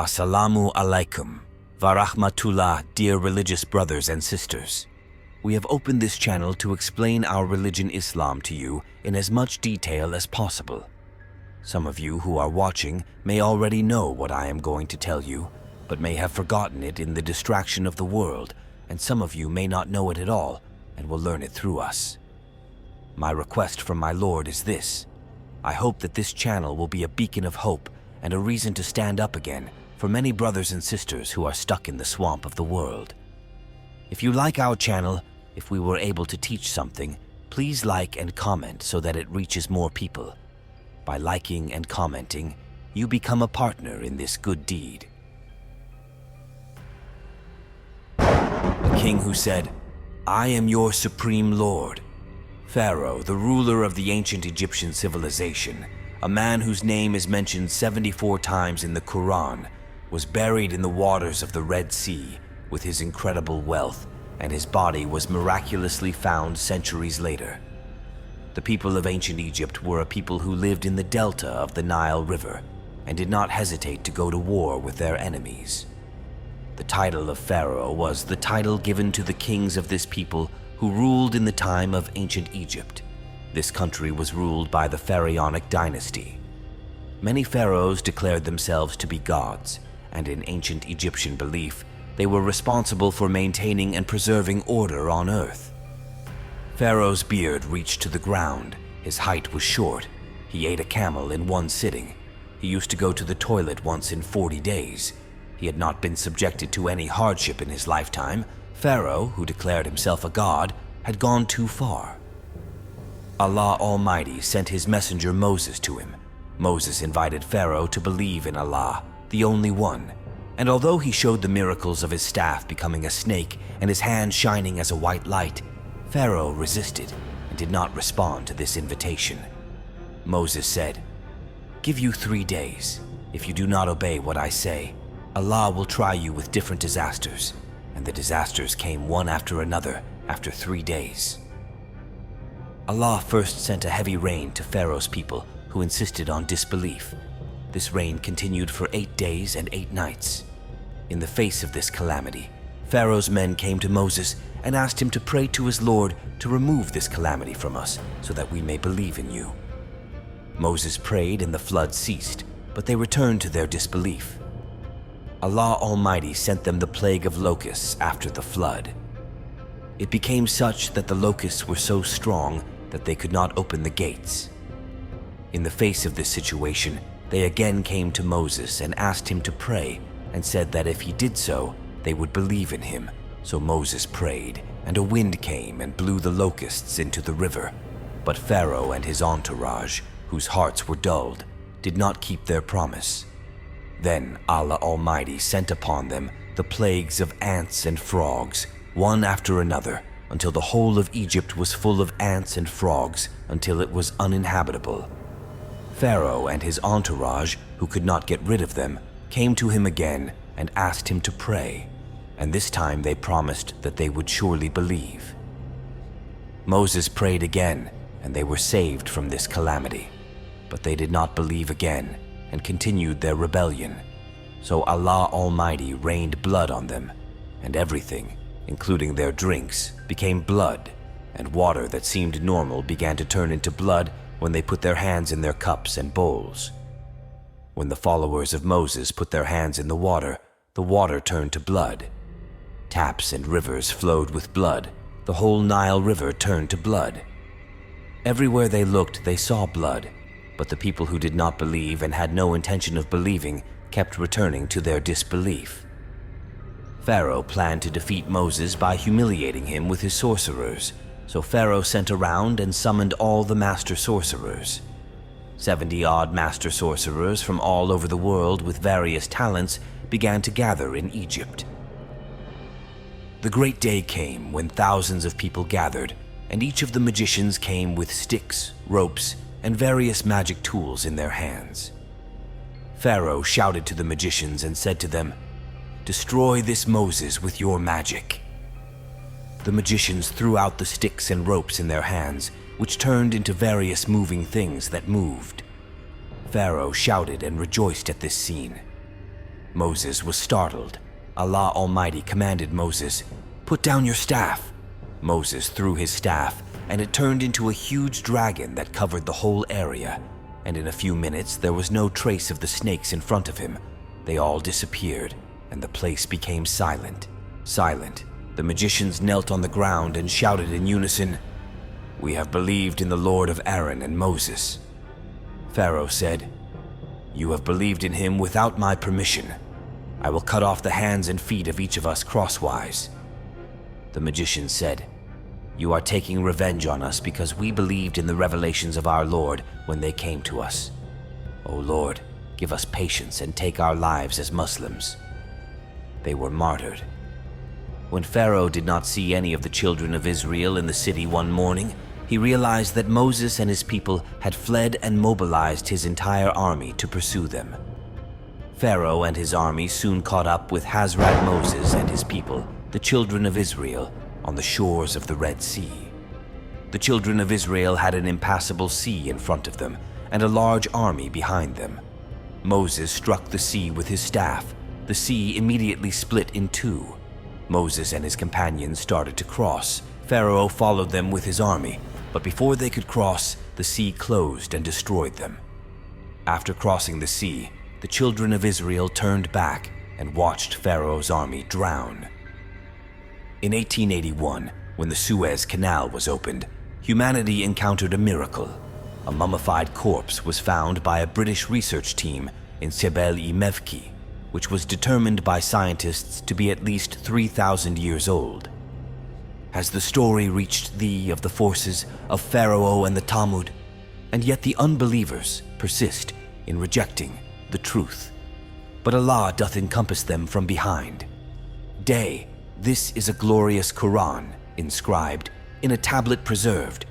Assalamu alaikum, wa rahmatullah, dear religious brothers and sisters. We have opened this channel to explain our religion Islam to you in as much detail as possible. Some of you who are watching may already know what I am going to tell you, but may have forgotten it in the distraction of the world, and some of you may not know it at all and will learn it through us. My request from my Lord is this. I hope that this channel will be a beacon of hope and a reason to stand up again for many brothers and sisters who are stuck in the swamp of the world. If you like our channel, if we were able to teach something, please like and comment so that it reaches more people. By liking and commenting, you become a partner in this good deed. A king who said, "I am your supreme lord." Pharaoh, the ruler of the ancient Egyptian civilization, a man whose name is mentioned 74 times in the Quran, was buried in the waters of the Red Sea with his incredible wealth, and his body was miraculously found centuries later. The people of ancient Egypt were a people who lived in the delta of the Nile River and did not hesitate to go to war with their enemies. The title of Pharaoh was the title given to the kings of this people who ruled in the time of ancient Egypt. This country was ruled by the pharaonic dynasty. Many pharaohs declared themselves to be gods, and in ancient Egyptian belief, they were responsible for maintaining and preserving order on earth. Pharaoh's beard reached to the ground. His height was short. He ate a camel in one sitting. He used to go to the toilet once in 40 days. He had not been subjected to any hardship in his lifetime. Pharaoh, who declared himself a god, had gone too far. Allah Almighty sent his messenger Moses to him. Moses invited Pharaoh to believe in Allah, the only one, and although he showed the miracles of his staff becoming a snake and his hand shining as a white light, Pharaoh resisted and did not respond to this invitation. Moses said, "Give you 3 days. If you do not obey what I say, Allah will try you with different disasters." And the disasters came one after another after 3 days. Allah first sent a heavy rain to Pharaoh's people who insisted on disbelief. This rain continued for 8 days and 8 nights. In the face of this calamity, Pharaoh's men came to Moses and asked him to pray to his Lord to remove this calamity from us so that we may believe in you. Moses prayed and the flood ceased, but they returned to their disbelief. Allah Almighty sent them the plague of locusts after the flood. It became such that the locusts were so strong that they could not open the gates. In the face of this situation, they again came to Moses and asked him to pray and said that if he did so, they would believe in him. So Moses prayed, and a wind came and blew the locusts into the river. But Pharaoh and his entourage, whose hearts were dulled, did not keep their promise. Then Allah Almighty sent upon them the plagues of ants and frogs, one after another, until the whole of Egypt was full of ants and frogs, until it was uninhabitable. Pharaoh and his entourage, who could not get rid of them, came to him again and asked him to pray, and this time they promised that they would surely believe. Moses prayed again, and they were saved from this calamity, but they did not believe again and continued their rebellion. So Allah Almighty rained blood on them, and everything, including their drinks, became blood, and water that seemed normal began to turn into blood when they put their hands in their cups and bowls. When the followers of Moses put their hands in the water turned to blood. Taps and rivers flowed with blood. The whole Nile River turned to blood. Everywhere they looked, they saw blood, but the people who did not believe and had no intention of believing kept returning to their disbelief. Pharaoh planned to defeat Moses by humiliating him with his sorcerers. So Pharaoh sent around and summoned all the master sorcerers. 70-odd master sorcerers from all over the world with various talents began to gather in Egypt. The great day came when thousands of people gathered, and each of the magicians came with sticks, ropes, and various magic tools in their hands. Pharaoh shouted to the magicians and said to them, "Destroy this Moses with your magic." The magicians threw out the sticks and ropes in their hands, which turned into various moving things that moved. Pharaoh shouted and rejoiced at this scene. Moses was startled. Allah Almighty commanded Moses, "Put down your staff." Moses threw his staff, and it turned into a huge dragon that covered the whole area, and in a few minutes there was no trace of the snakes in front of him. They all disappeared, and the place became silent. Silent. The magicians knelt on the ground and shouted in unison, "We have believed in the Lord of Aaron and Moses." Pharaoh said, "You have believed in him without my permission. I will cut off the hands and feet of each of us crosswise." The magicians said, "You are taking revenge on us because we believed in the revelations of our Lord when they came to us. O Lord, give us patience and take our lives as Muslims." They were martyred. When Pharaoh did not see any of the children of Israel in the city one morning, he realized that Moses and his people had fled and mobilized his entire army to pursue them. Pharaoh and his army soon caught up with Hazrat Moses and his people, the children of Israel, on the shores of the Red Sea. The children of Israel had an impassable sea in front of them and a large army behind them. Moses struck the sea with his staff. The sea immediately split in two. Moses and his companions started to cross. Pharaoh followed them with his army, but before they could cross, the sea closed and destroyed them. After crossing the sea, the children of Israel turned back and watched Pharaoh's army drown. In 1881, when the Suez Canal was opened, humanity encountered a miracle. A mummified corpse was found by a British research team in Sebel-i-Mevki, which was determined by scientists to be at least 3,000 years old. Has the story reached thee of the forces of Pharaoh and the Talmud? And yet the unbelievers persist in rejecting the truth. But Allah doth encompass them from behind. Day, this is a glorious Quran inscribed in a tablet preserved